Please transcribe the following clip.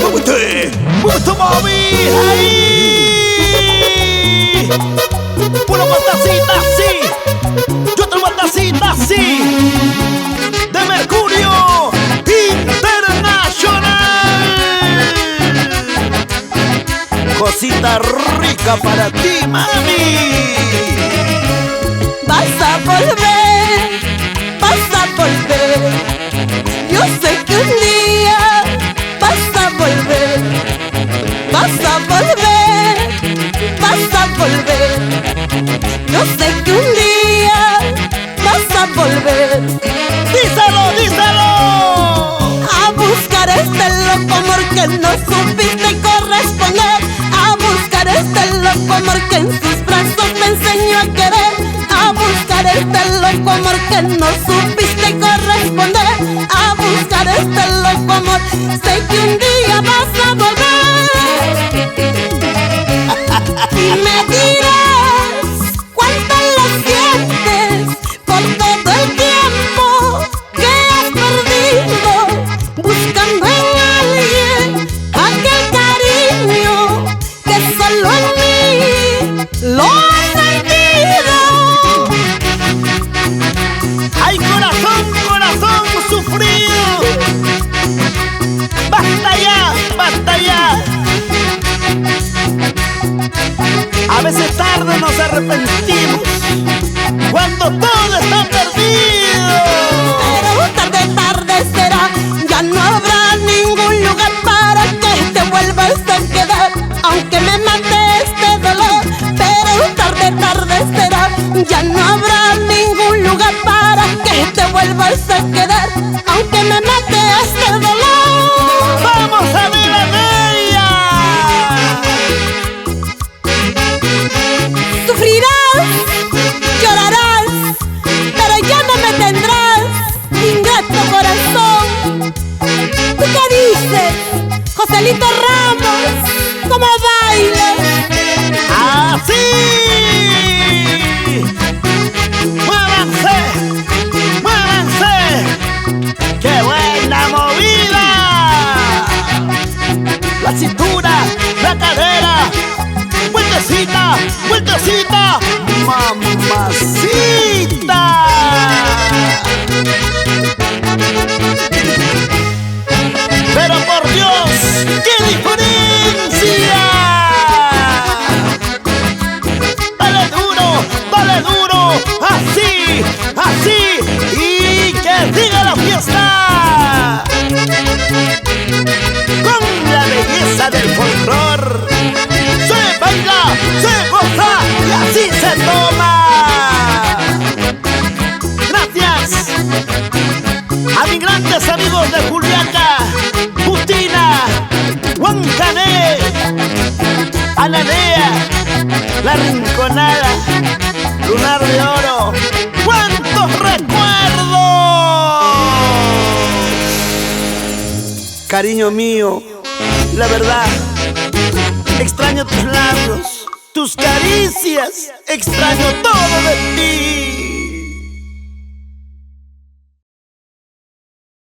¡Muévete! ¡Muévete, mami! ¡Ahí! Una bandacita así y otra bandacita así de Mercurio Internacional. Cosita rica para ti, mami. Vas a volver, vas a volver. Yo sé que un día vas a volver, vas a volver, vas a volver. Yo sé que un día vas a volver. ¡Díselo, díselo! A buscar este loco amor que no supiste corresponder. A buscar este loco amor que en sus brazos me enseñó a querer. A buscar este loco amor que no supiste corresponder. A buscar este loco amor. Sé que un día vas a volver. Y me dirás cuánto lo sientes por todo el tiempo que has perdido buscando en alguien aquel cariño que solo en mí lo has sentido. ¡Ay, corazón, corazón sufrido! ¡Basta ya, basta ya! A veces tarde nos arrepentimos cuando todo está perdido. Pero tarde será, ya no habrá ningún lugar para que te vuelvas a quedar, aunque me mate este dolor. Pero tarde será, ya no habrá ningún lugar para que te vuelvas a quedar, aunque me mate este dolor. ¡Vamos a ver a ella! Sufrirás, llorarás, pero ya no me tendrás, ingrato corazón. ¿Tú qué dices, Joselito Ramos? ¿Cómo bailas? ¡Así! ¡Muévanse! ¡Muévanse! ¡Qué buena movida! La cintura, la cadera, vueltecita, vueltecita, mamacita. Pero por Dios, ¡qué diferencia! Dale duro, así, así, y que siga la fiesta. Con la belleza del folclor, se baila, se goza y así se toma. Gracias a mis grandes amigos de Juliaca, Justina, Huancané, Ananea, La Rinconada, Lunar de Oro. ¡Cuántos recuerdos! Cariño mío, la verdad, extraño tus labios, tus caricias, extraño todo de ti.